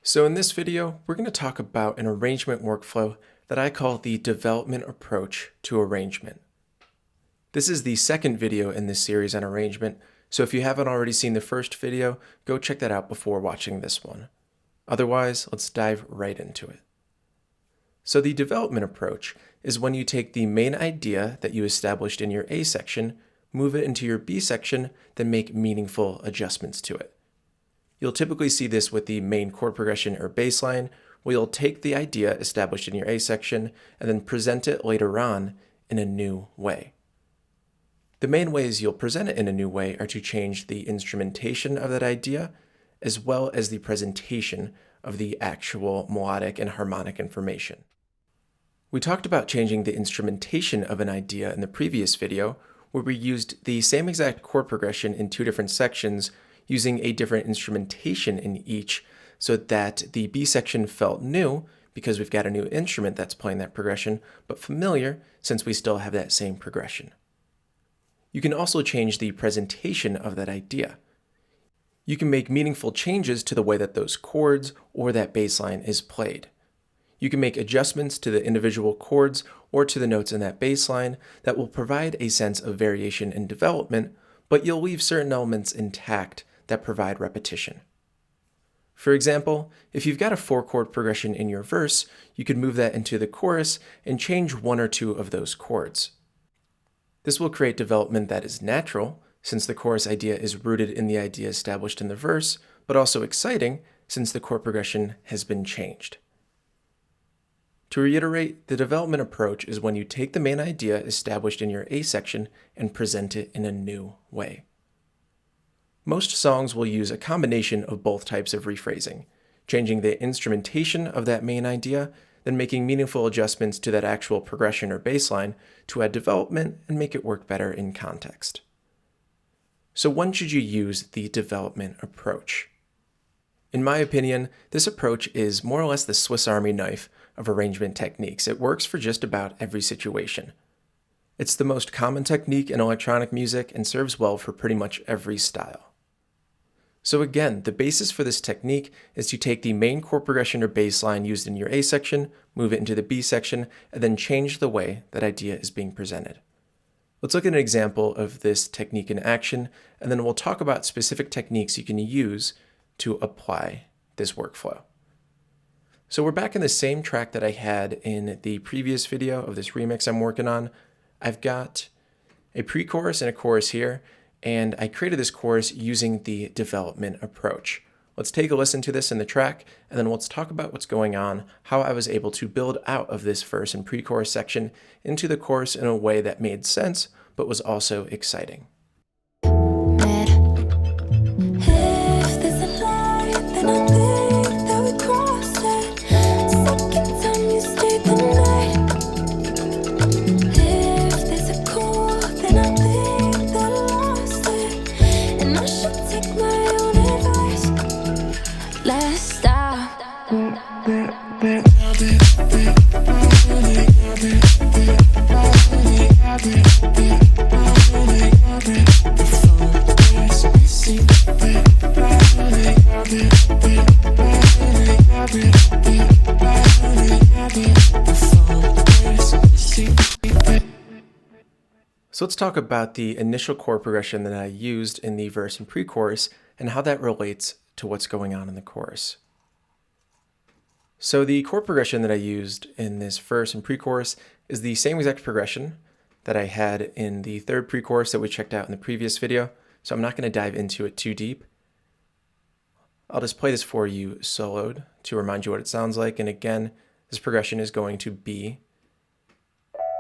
So in this video, we're going to talk about an arrangement workflow that I call the development approach to arrangement. This is the second video in this series on arrangement, so if you haven't already seen the first video, go check that out before watching this one. Otherwise, let's dive right into it. So the development approach is when you take the main idea that you established in your A section, move it into your B section, then make meaningful adjustments to it. You'll typically see this with the main chord progression or bass line, where you'll take the idea established in your A section and then present it later on in a new way. The main ways you'll present it in a new way are to change the instrumentation of that idea, as well as the presentation of the actual melodic and harmonic information. We talked about changing the instrumentation of an idea in the previous video, where we used the same exact chord progression in two different sections using a different instrumentation in each so that the B section felt new because we've got a new instrument that's playing that progression, but familiar since we still have that same progression. You can also change the presentation of that idea. You can make meaningful changes to the way that those chords or that bass line is played. You can make adjustments to the individual chords or to the notes in that bass line that will provide a sense of variation and development, but you'll leave certain elements intact that provide repetition. For example, if you've got a 4-chord progression in your verse, you could move that into the chorus and change one or two of those chords. This will create development that is natural, since the chorus idea is rooted in the idea established in the verse, but also exciting, since the chord progression has been changed. To reiterate, the development approach is when you take the main idea established in your A section and present it in a new way. Most songs will use a combination of both types of rephrasing, changing the instrumentation of that main idea, then making meaningful adjustments to that actual progression or bass line to add development and make it work better in context. So when should you use the development approach? In my opinion, this approach is more or less the Swiss Army knife of arrangement techniques. It works for just about every situation. It's the most common technique in electronic music and serves well for pretty much every style. So again, the basis for this technique is to take the main chord progression or bass line used in your A section, move it into the B section, and then change the way that idea is being presented. Let's look at an example of this technique in action, and then we'll talk about specific techniques you can use to apply this workflow. So we're back in the same track that I had in the previous video of this remix I'm working on. I've got a pre-chorus and a chorus here, and I created this chorus using the development approach. Let's take a listen to this in the track, and then let's talk about what's going on, how I was able to build out of this verse and pre-chorus section into the chorus in a way that made sense, but was also exciting. So let's talk about the initial chord progression that I used in the verse and pre-chorus and how that relates to what's going on in the chorus. So the chord progression that I used in this verse and pre-chorus is the same exact progression that I had in the third pre-chorus that we checked out in the previous video, so I'm not going to dive into it too deep. I'll just play this for you soloed to remind you what it sounds like, and again, this progression is going to be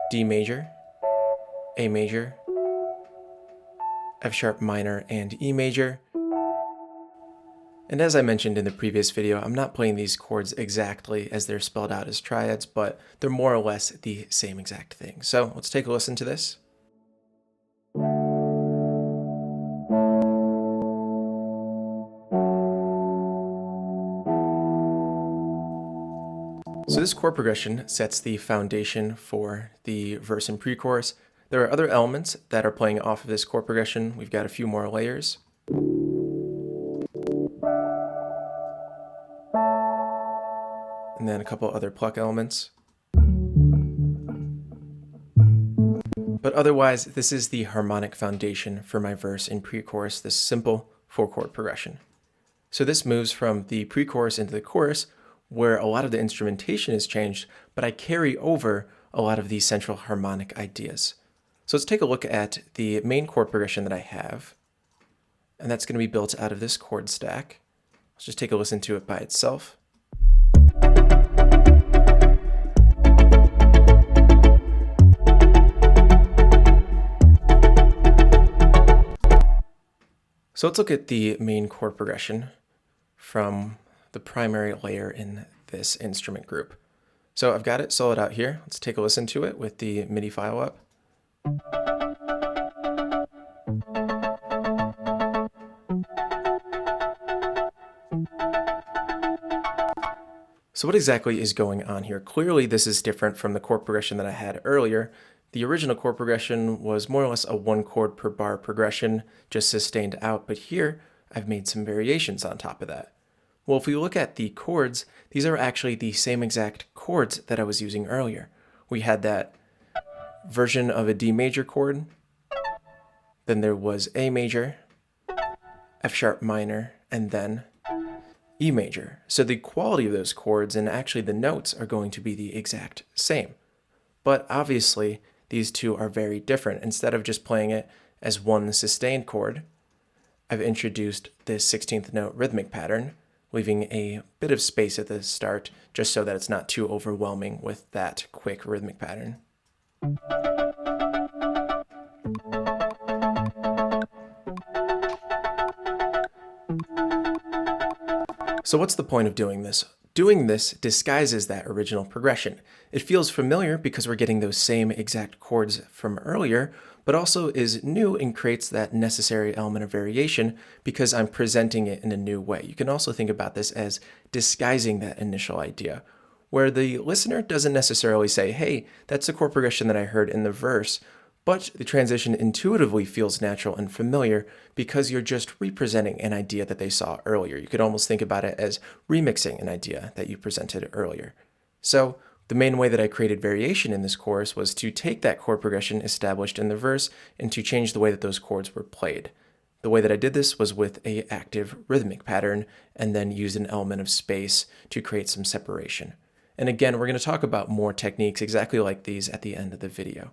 D major, A major, F sharp minor, and E major. And as I mentioned in the previous video, I'm not playing these chords exactly as they're spelled out as triads, but they're more or less the same exact thing. So let's take a listen to this. So this chord progression sets the foundation for the verse and pre-chorus. There are other elements that are playing off of this chord progression. We've got a few more layers. and then a couple other pluck elements. But otherwise, this is the harmonic foundation for my verse and pre-chorus, this simple 4-chord progression. So this moves from the pre-chorus into the chorus, where a lot of the instrumentation is changed, but I carry over a lot of these central harmonic ideas. So let's take a look at the main chord progression that I have, and that's going to be built out of this chord stack. Let's just take a listen to it by itself. So let's look at the main chord progression from the primary layer in this instrument group. So I've got it soloed out here. Let's take a listen to it with the MIDI file up. So what exactly is going on here? Clearly this is different from the chord progression that I had earlier. The original chord progression was more or less a 1 chord per bar progression, just sustained out, but here I've made some variations on top of that. Well, if we look at the chords, these are actually the same exact chords that I was using earlier. We had that version of a D major chord, then there was A major, F sharp minor, and then E major. So the quality of those chords and actually the notes are going to be the exact same. But obviously, these two are very different. Instead of just playing it as one sustained chord, I've introduced this 16th note rhythmic pattern, leaving a bit of space at the start just so that it's not too overwhelming with that quick rhythmic pattern. So what's the point of doing this? Doing this disguises that original progression. It feels familiar because we're getting those same exact chords from earlier, but also is new and creates that necessary element of variation because I'm presenting it in a new way. You can also think about this as disguising that initial idea, where the listener doesn't necessarily say, hey, that's the chord progression that I heard in the verse, but the transition intuitively feels natural and familiar because you're just representing an idea that they saw earlier. You could almost think about it as remixing an idea that you presented earlier. So the main way that I created variation in this chorus was to take that chord progression established in the verse and to change the way that those chords were played. The way that I did this was with an active rhythmic pattern and then used an element of space to create some separation. And again, we're going to talk about more techniques exactly like these at the end of the video.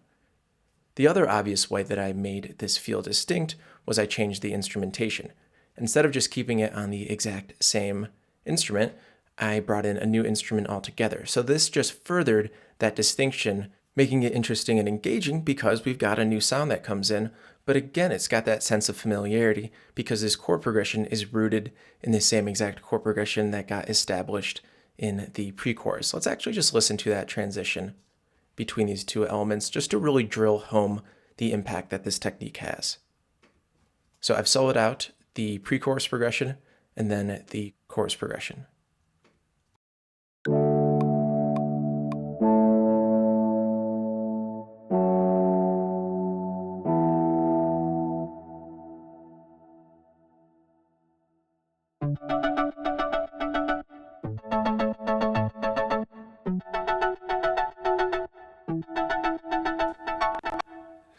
The other obvious way that I made this feel distinct was I changed the instrumentation. Instead of just keeping it on the exact same instrument, I brought in a new instrument altogether. So this just furthered that distinction, making it interesting and engaging because we've got a new sound that comes in. But again, it's got that sense of familiarity because this chord progression is rooted in the same exact chord progression that got established in the pre-chorus. Let's actually just listen to that transition between these two elements just to really drill home the impact that this technique has. So I've soloed out the pre-chorus progression and then the chorus progression.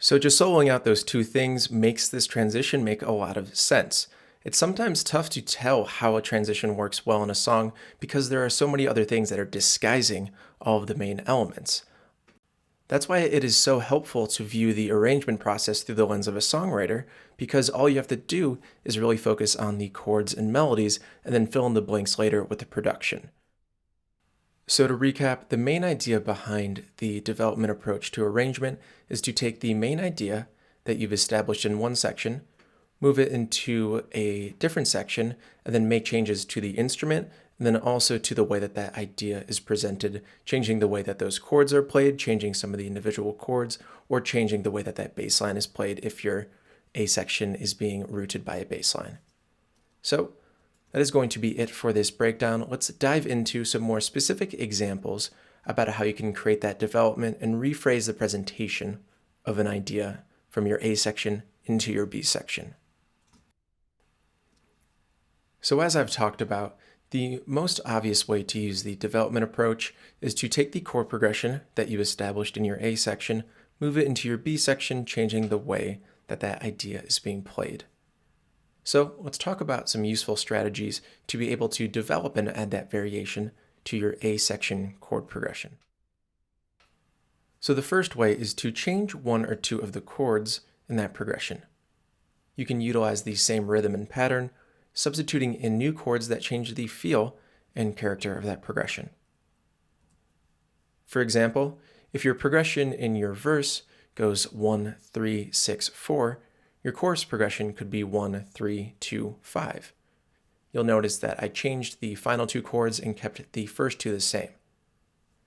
So just soloing out those two things makes this transition make a lot of sense. It's sometimes tough to tell how a transition works well in a song because there are so many other things that are disguising all of the main elements. That's why it is so helpful to view the arrangement process through the lens of a songwriter, because all you have to do is really focus on the chords and melodies and then fill in the blanks later with the production. So to recap, the main idea behind the development approach to arrangement is to take the main idea that you've established in one section, move it into a different section, and then make changes to the instrument, and then also to the way that that idea is presented, changing the way that those chords are played, changing some of the individual chords, or changing the way that that bass line is played if your A section is being rooted by a bass line. So that is going to be it for this breakdown. Let's dive into some more specific examples about how you can create that development and rephrase the presentation of an idea from your A section into your B section. So as I've talked about, The most obvious way to use the development approach is to take the chord progression that you established in your A section, move it into your B section, changing the way that that idea is being played. So let's talk about some useful strategies to be able to develop and add that variation to your A section chord progression. So the first way is to change one or two of the chords in that progression. You can utilize the same rhythm and pattern, substituting in new chords that change the feel and character of that progression. For example, if your progression in your verse goes 1, 3, 6, 4, your chorus progression could be 1, 3, 2, 5. You'll notice that I changed the final two chords and kept the first two the same.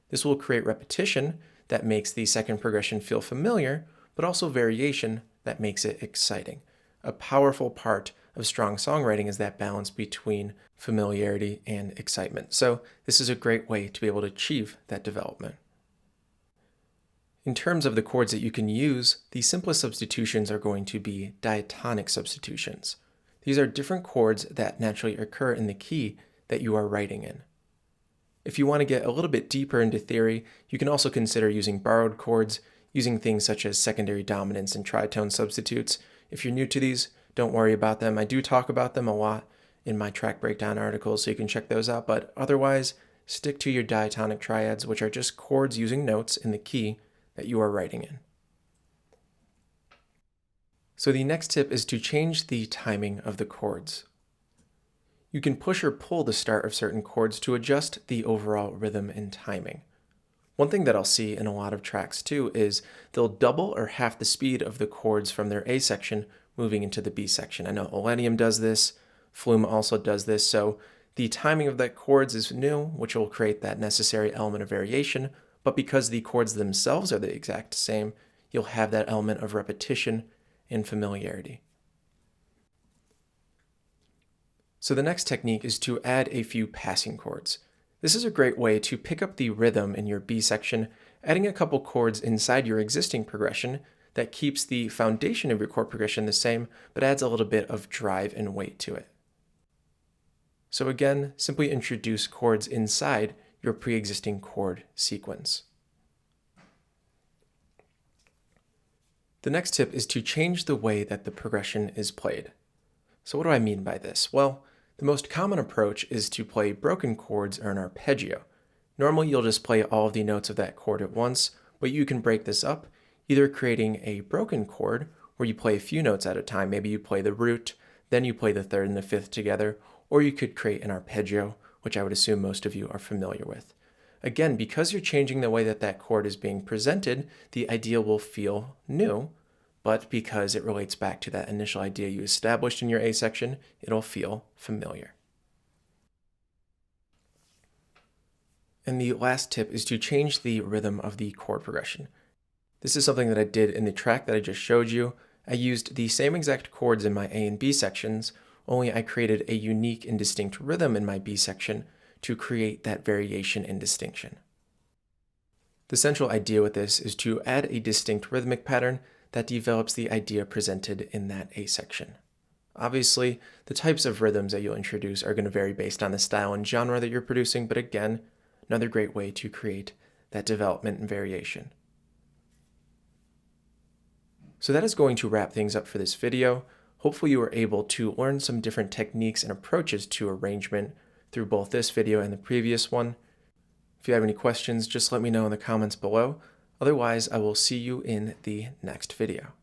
This will create repetition that makes the second progression feel familiar, but also variation that makes it exciting. A powerful part of strong songwriting is that balance between familiarity and excitement. So this is a great way to be able to achieve that development. In terms of the chords that you can use, the simplest substitutions are going to be diatonic substitutions. These are different chords that naturally occur in the key that you are writing in. If you want to get a little bit deeper into theory, you can also consider using borrowed chords, using things such as secondary dominance and tritone substitutes. If you're new to these, don't worry about them. I do talk about them a lot in my track breakdown articles, so you can check those out, but otherwise, stick to your diatonic triads, which are just chords using notes in the key that you are writing in. So the next tip is to change the timing of the chords. You can push or pull the start of certain chords to adjust the overall rhythm and timing. One thing that I'll see in a lot of tracks too is they'll double or half the speed of the chords from their A section moving into the B section. I know Millennium does this, Flume also does this, so the timing of that chords is new, which will create that necessary element of variation, but because the chords themselves are the exact same, you'll have that element of repetition and familiarity. So the next technique is to add a few passing chords. This is a great way to pick up the rhythm in your B section, adding a couple chords inside your existing progression that keeps the foundation of your chord progression the same, but adds a little bit of drive and weight to it. So again, simply introduce chords inside your pre-existing chord sequence. The next tip is to change the way that the progression is played. So what do I mean by this? Well, the most common approach is to play broken chords or an arpeggio. Normally you'll just play all of the notes of that chord at once, but you can break this up, either creating a broken chord where you play a few notes at a time. Maybe you play the root, then you play the third and the fifth together, or you could create an arpeggio, which I would assume most of you are familiar with. Again, because you're changing the way that that chord is being presented, the idea will feel new, but because it relates back to that initial idea you established in your A section, it'll feel familiar. And the last tip is to change the rhythm of the chord progression. This is something that I did in the track that I just showed you. I used the same exact chords in my A and B sections, only I created a unique and distinct rhythm in my B section to create that variation and distinction. The central idea with this is to add a distinct rhythmic pattern that develops the idea presented in that A section. Obviously, the types of rhythms that you'll introduce are going to vary based on the style and genre that you're producing, but again, another great way to create that development and variation. So that is going to wrap things up for this video. Hopefully you were able to learn some different techniques and approaches to arrangement through both this video and the previous one. If you have any questions, just let me know in the comments below. Otherwise, I will see you in the next video.